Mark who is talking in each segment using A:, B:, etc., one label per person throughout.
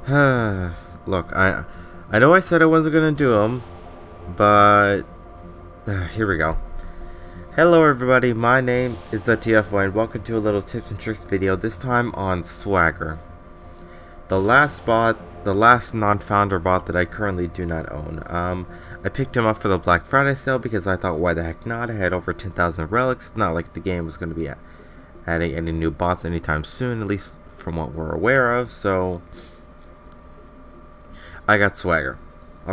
A: Look, I know I said I wasn't gonna do them, but here we go. Hello everybody, my name is TheTfboy and welcome to a little tips and tricks video, this time on Swagger. The last non-founder bot that I currently do not own. I picked him up for the Black Friday sale because I thought, why the heck not? I had over 10,000 relics. Not like the game was going to be adding any new bots anytime soon, at least from what we're aware of, so I got Swagger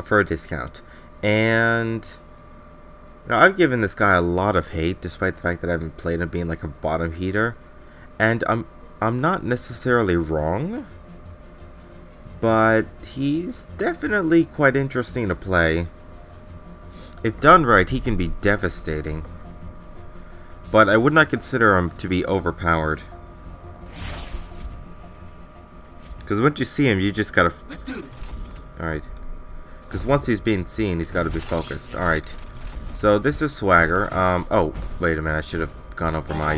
A: for a discount. And now, I've given this guy a lot of hate, despite the fact that I haven't played him being like a bottom heater. And I'm not necessarily wrong, but he's definitely quite interesting to play. If done right, he can be devastating. But I would not consider him to be overpowered. Because once you see him, you just gotta... Alright. Because once he's being seen, he's gotta be focused. Alright. So this is Swagger. Oh, wait a minute. I should have gone over my...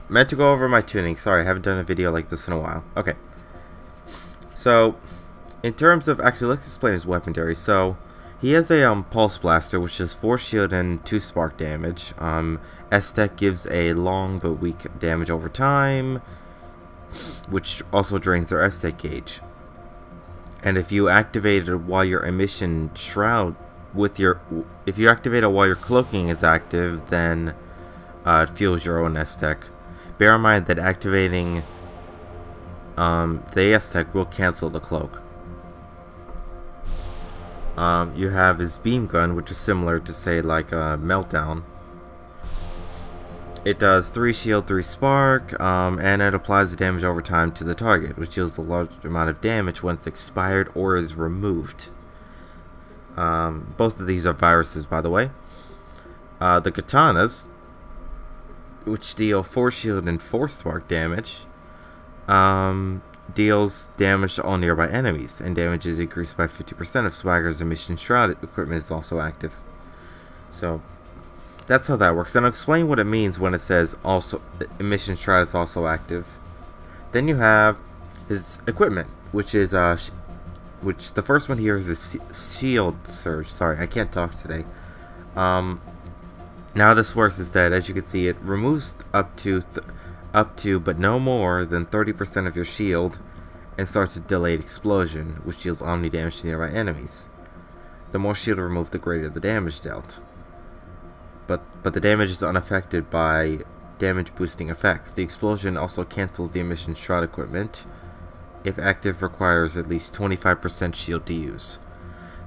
A: Meant to go over my tuning. Sorry, I haven't done a video like this in a while. Okay. So, in terms of... Actually, let's explain his weaponry. So, he has a Pulse Blaster, which is 4 shield and 2 spark damage. S-Tech gives a long but weak damage over time, which also drains their S-Tech gauge. And if you activate it while your emission shroud if you activate it while your cloaking is active, then it fuels your own S-Tech. Bear in mind that activating the S-Tech will cancel the cloak. You have his beam gun, which is similar to, say, like a Meltdown. It does 3 shield, 3 spark, and it applies the damage over time to the target, which deals a large amount of damage once expired or is removed. Both of these are viruses, by the way. The katanas, which deal 4 shield and 4 spark damage, deals damage to all nearby enemies, and damage is increased by 50% if Swagger's emission shroud equipment is also active. So that's how that works. And I'll explain what it means when it says also emission shroud is also active. Then you have his equipment, which is which the first one here is a shield surge. Sorry, I can't talk today. Now this works is that, as you can see, it removes up to but no more than 30% of your shield and starts a delayed explosion, which deals omni damage to nearby enemies. The more shield removed, the greater the damage dealt. But the damage is unaffected by damage boosting effects. The explosion also cancels the emission shroud equipment if active, requires at least 25% shield to use.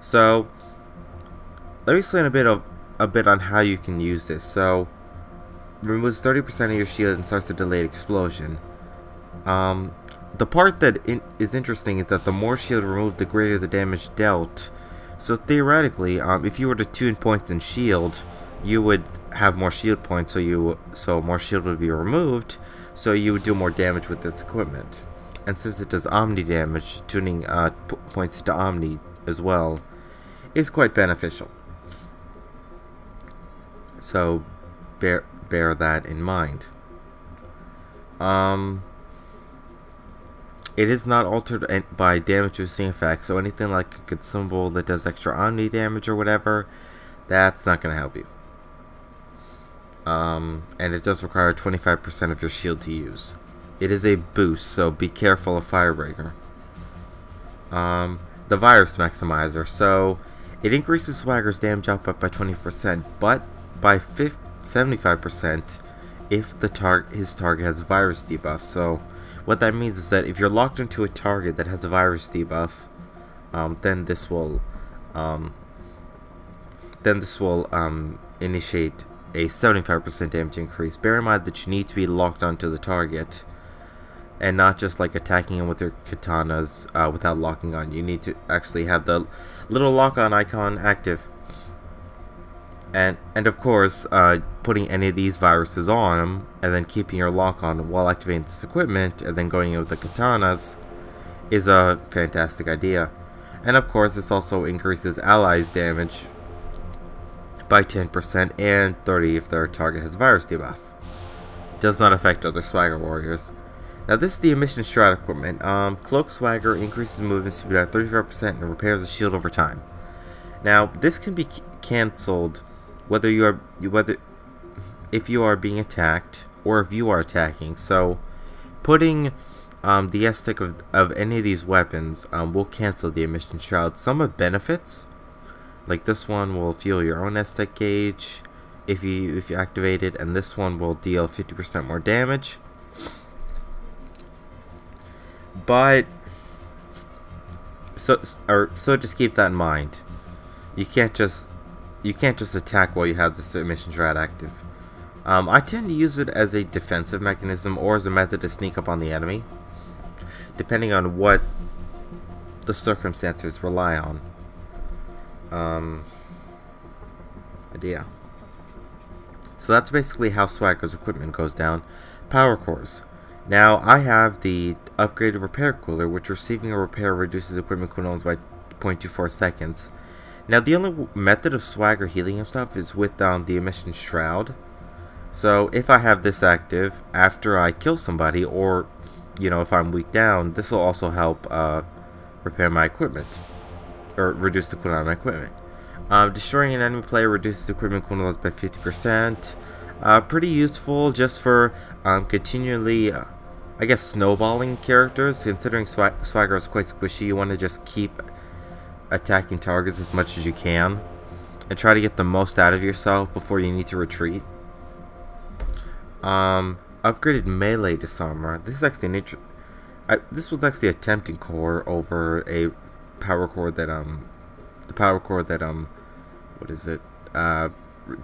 A: So let me explain a bit on how you can use this. So removes 30% of your shield and starts a delayed explosion. The part that is interesting is that the more shield removed, the greater the damage dealt. So theoretically, if you were to tune points in shield, you would have more shield points, so more shield would be removed, so you would do more damage with this equipment. And since it does omni damage, tuning points to omni as well is quite beneficial. So bear that in mind. It is not altered by damage boosting effects, so anything like a consumable that does extra omni damage or whatever, that's not going to help you. And it does require 25% of your shield to use. It is a boost, so be careful of Firebreaker. The Virus Maximizer, so it increases Swagger's damage output by 20%, but by 75% if his target has virus debuff. So what that means is that if you're locked into a target that has a virus debuff, then this will initiate a 75% damage increase. Bear in mind that you need to be locked onto the target and not just like attacking him with your katanas without locking on. You need to actually have the little lock-on icon active. And of course, putting any of these viruses on him and then keeping your lock on while activating this equipment and then going in with the katanas is a fantastic idea. And of course, this also increases allies' damage by 10% and 30% if their target has virus debuff. Does not affect other Swagger warriors. Now this is the emission strat equipment. Cloak Swagger increases movement speed by 35% and repairs a shield over time. Now this can be cancelled if you are being attacked or if you are attacking. So putting the S-Tech of any of these weapons will cancel the emission shroud. Some of benefits, like this one, will fuel your own S-Tech gauge if you activate it, and this one will deal 50% more damage. But so just keep that in mind. You can't just attack while you have this emission shroud active. I tend to use it as a defensive mechanism or as a method to sneak up on the enemy, depending on what the circumstances rely on. Yeah. So that's basically how Swagger's equipment goes down. Power cores. Now I have the upgraded repair cooler, which receiving a repair reduces equipment cooldowns by 0.24 seconds. Now the only method of Swagger healing himself is with the emission shroud. So if I have this active after I kill somebody, or if I'm weak down, this will also help repair my equipment, or reduce the cooldown of my equipment. Destroying an enemy player reduces equipment cooldowns by 50%. Pretty useful just for continually, I guess, snowballing characters. Considering Swagger is quite squishy, you want to just keep attacking targets as much as you can and try to get the most out of yourself before you need to retreat. Upgraded melee disarmor. This is actually this was actually a tempting core over a power core that what is it?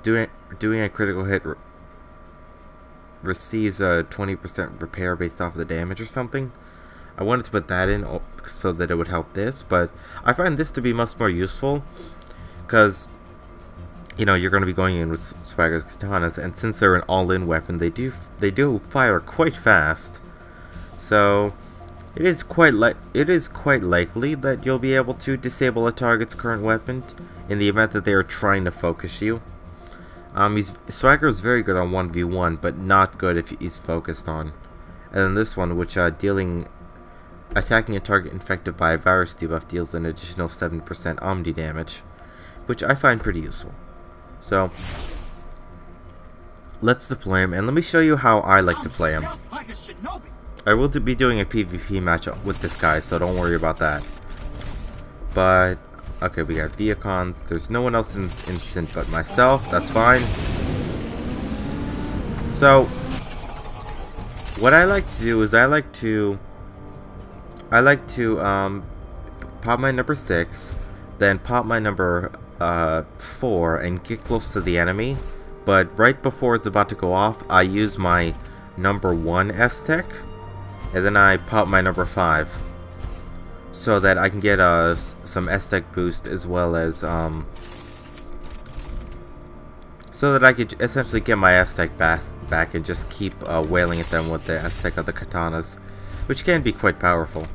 A: Doing a critical hit receives a 20% repair based off of the damage or something. I wanted to put that in so that it would help this, but I find this to be much more useful because you're going to be going in with Swagger's katanas, and since they're an all-in weapon, they do fire quite fast. So it is quite likely that you'll be able to disable a target's current weapon in the event that they are trying to focus you. Swagger is very good on 1v1, but not good if he's focused on. And then this one, which attacking a target infected by a virus debuff deals an additional 7% Omni damage, which I find pretty useful. So let's deploy him, and let me show you how I like to play him. I will be doing a PvP match with this guy, so don't worry about that. But okay, we got Viacons. There's no one else in Synth but myself. That's fine. So what I like to do is I like to pop my number 6, then pop my number 4 and get close to the enemy. But right before it's about to go off, I use my number 1 S-Tech, and then I pop my number 5, so that I can get some S-Tech boost, as well as so that I could essentially get my S-Tech back and just keep wailing at them with the S-Tech of the katanas, which can be quite powerful.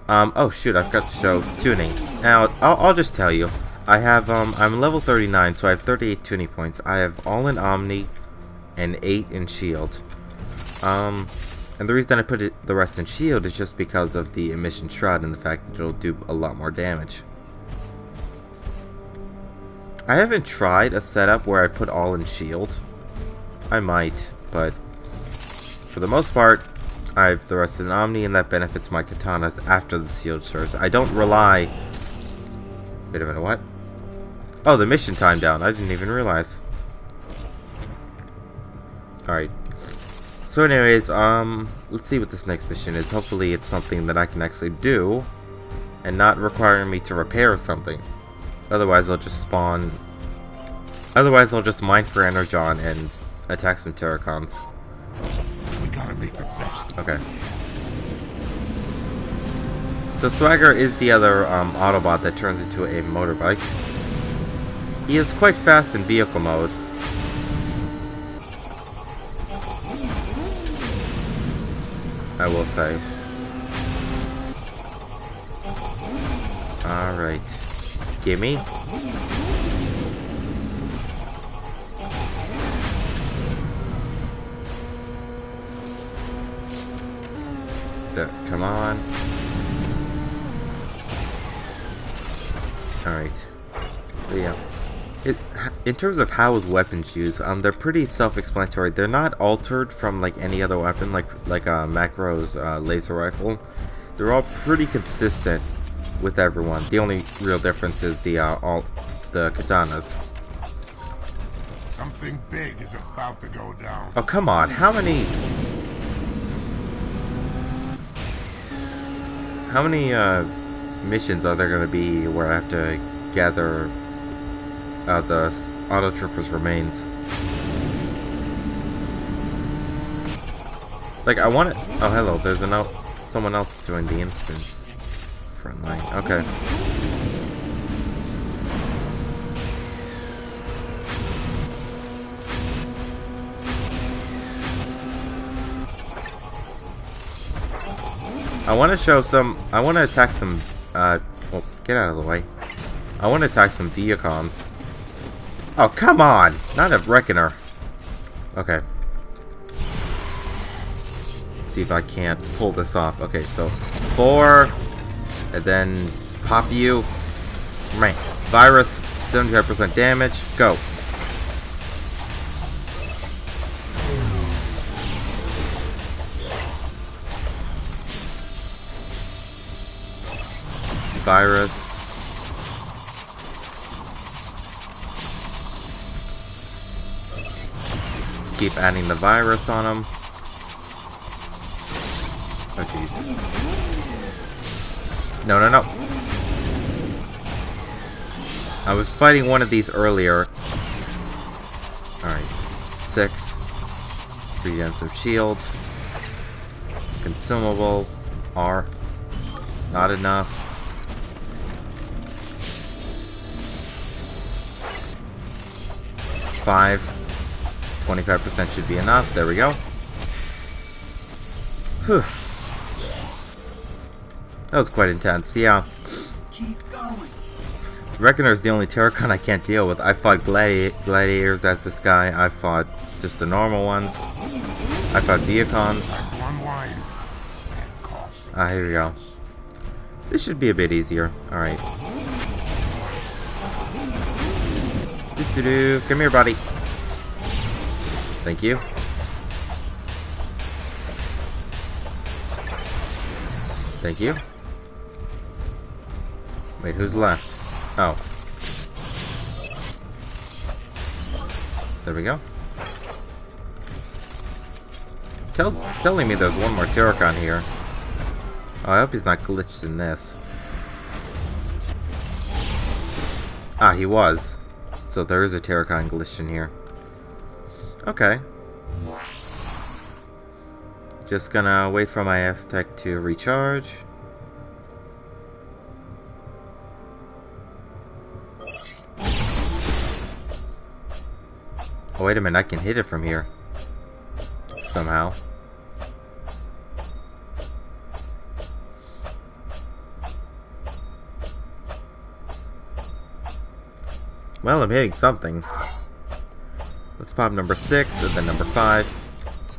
A: Oh shoot, I forgot to show tuning. Now I'll just tell you, I have I'm level 39, so I have 38 tuning points. I have all in Omni and 8 in Shield. And the reason I put the rest in Shield is just because of the emission shroud and the fact that it'll do a lot more damage. I haven't tried a setup where I put all in Shield. I might, but for the most part, I have the rest in Omni, and that benefits my katanas after the Shield surge. I don't rely... Wait a minute, what? Oh, the mission timed down. I didn't even realize. Alright. So anyways, let's see what this next mission is. Hopefully it's something that I can actually do, and not requiring me to repair something. Otherwise I'll just spawn... Otherwise I'll just mine for Energon and attack some Terracons.
B: We gotta make the best.
A: Okay. So Swagger is the other Autobot that turns into a motorbike. He is quite fast in vehicle mode. I will say. Alright. Gimme. Come on. Alright. Yeah. In terms of how his weapons used, they're pretty self-explanatory. They're not altered from like any other weapon, like Macro's laser rifle. They're all pretty consistent with everyone. The only real difference is the katanas.
B: Something big is about to go down.
A: Oh come on! How many missions are there going to be where I have to gather the auto trooper's remains? Like I want it. Oh hello, there's someone else joined the instance. Front line. Okay. I want to show some. I want to attack some. Well, get out of the way. I want to attack some Viacons. Oh, come on! Not a Reckoner. Okay. Let's see if I can't pull this off. Okay, so 4, and then pop you. Right. Virus, 75% damage. Go. Virus. Keep adding the virus on him. Oh jeez. No, no, no. I was fighting one of these earlier. Alright. 6. Preemptive shield. Consumable. R. Not enough. 5. 25% should be enough. There we go. Whew. That was quite intense. Yeah. Reckoner is the only Terracon I can't deal with. I fought gladiators as this guy. I fought just the normal ones. I fought Viacons. Here we go. This should be a bit easier. Alright. Come here, buddy. Thank you. Thank you. Wait, who's left? Oh. There we go. Telling me there's one more Terracon here. Oh, I hope he's not glitched in this. Ah, he was. So there is a Terracon glitched in here. Okay. Just gonna wait for my Aztec to recharge. Oh, wait a minute, I can hit it from here. Somehow. Well, I'm hitting something. Let's pop number 6 and then number 5.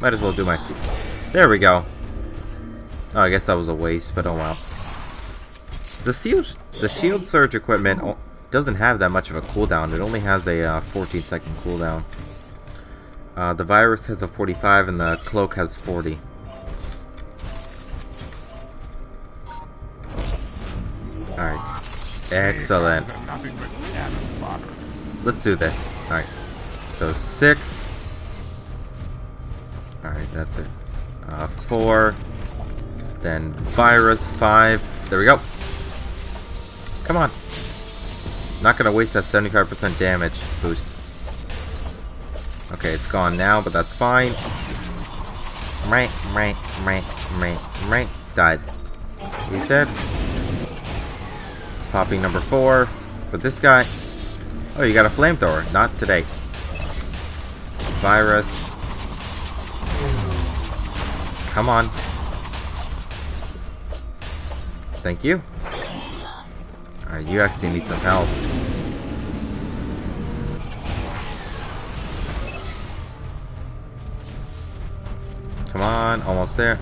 A: Might as well do my... There we go. Oh, I guess that was a waste, but oh well. The shield surge equipment doesn't have that much of a cooldown. It only has a 14-second cooldown. The virus has a 45 and the cloak has 40. Alright. Excellent. Let's do this. Alright. So 6. Alright, that's it. 4. Then virus 5. There we go. Come on. Not gonna waste that 75% damage boost. Okay, it's gone now, but that's fine. Died. He's dead. Popping number 4 for this guy. Oh, you got a flamethrower. Not today. Virus. Come on. Thank you. Alright, you actually need some help. Come on, almost there.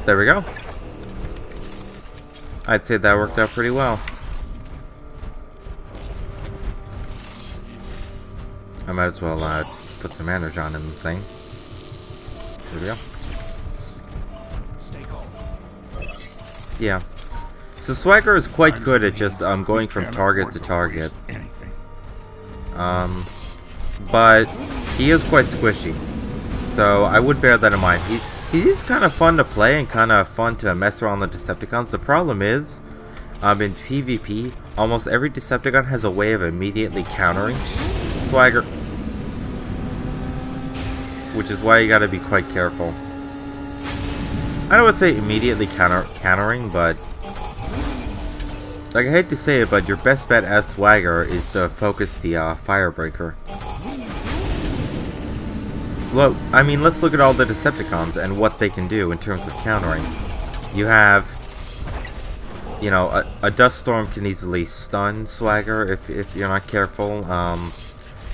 A: There we go. I'd say that worked out pretty well. I might as well put some energy on in the thing. There we go. Yeah. So Swagger is quite good at just going from target to target. But he is quite squishy. So I would bear that in mind. He is kind of fun to play and kind of fun to mess around the Decepticons. The problem is, in PvP, almost every Decepticon has a way of immediately countering Swagger. Which is why you gotta be quite careful. I don't would say immediately countering, but like I hate to say it, but your best bet as Swagger is to focus the Firebreaker. Well, I mean, let's look at all the Decepticons and what they can do in terms of countering. You have, you know, a Dust Storm can easily stun Swagger if you're not careful.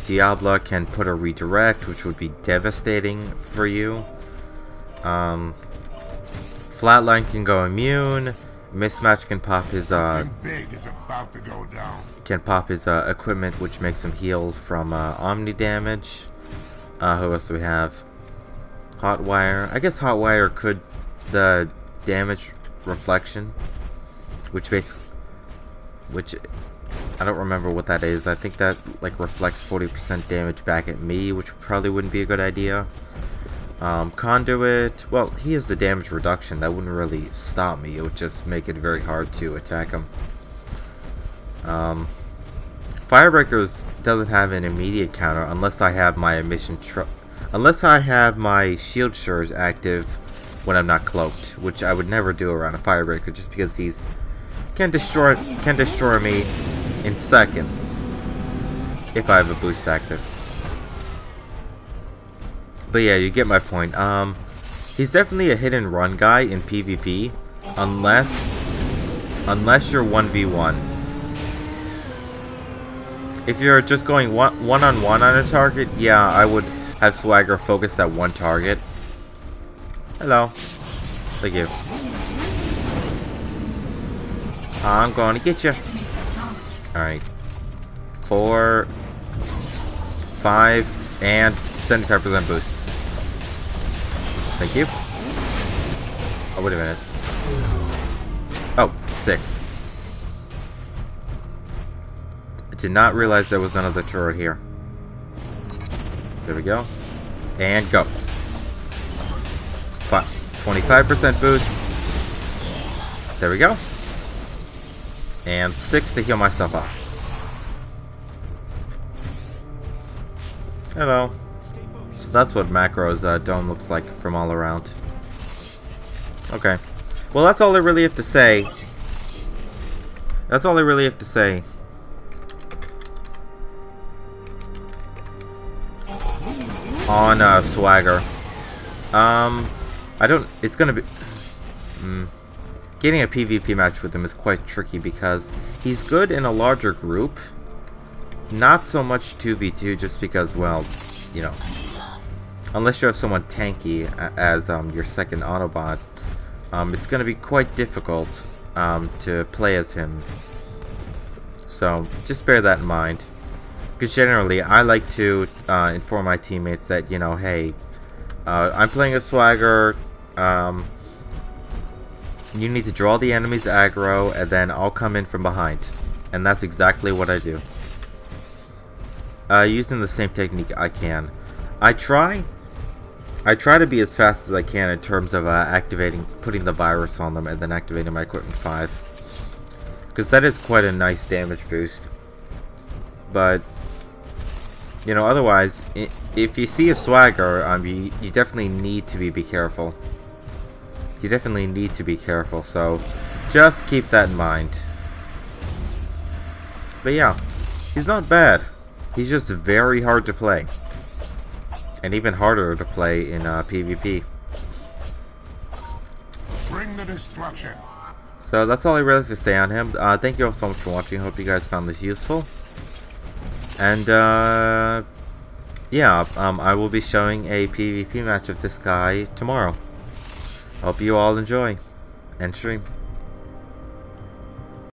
A: Diabla can put a redirect, which would be devastating for you. Flatline can go immune. Mismatch can pop his
B: big is about to go down.
A: Can pop his equipment, which makes him heal from Omni damage. Who else do we have? Hotwire. I guess Hotwire could the damage reflection, which I don't remember what that is. I think that like reflects 40% damage back at me, which probably wouldn't be a good idea. Conduit, well, he has the damage reduction. That wouldn't really stop me. It would just make it very hard to attack him. Firebreakers doesn't have an immediate counter unless I have my shield surge active when I'm not cloaked, which I would never do around a Firebreaker just because he's can destroy me in seconds if I have a boost active. But yeah, you get my point. He's definitely a hit and run guy in PvP, unless you're 1v1. If you're just going one-on-one on a target, yeah, I would have Swagger focus that one target. Hello. Thank you. I'm going to get you. Alright. 4, 5, and 75% boost. Thank you. Oh, wait a minute. Oh, 6. I did not realize there was another turret here. There we go. And go. 25% boost. There we go. And 6 to heal myself up. Hello. So that's what Macro's dome looks like from all around. Okay. Well, that's all I really have to say. That's all I really have to say. On Swagger. It's gonna be... Getting a PvP match with him is quite tricky because he's good in a larger group. Not so much 2v2 just because, well, you know, unless you have someone tanky as your second Autobot, it's going to be quite difficult to play as him. So just bear that in mind. Because generally, I like to inform my teammates that, you know, hey, I'm playing a Swagger, you need to draw the enemy's aggro, and then I'll come in from behind. And that's exactly what I do. Using the same technique I can. I try to be as fast as I can in terms of putting the virus on them and then activating my equipment 5. Because that is quite a nice damage boost. But, you know, otherwise, if you see a Swagger, you definitely need to be careful. You definitely need to be careful, so just keep that in mind. But yeah, he's not bad. He's just very hard to play. And even harder to play in PvP.
B: Bring the destruction.
A: So that's all I really have to say on him. Thank you all so much for watching. Hope you guys found this useful. And yeah, I will be showing a PvP match of this guy tomorrow. Hope you all enjoy and stream.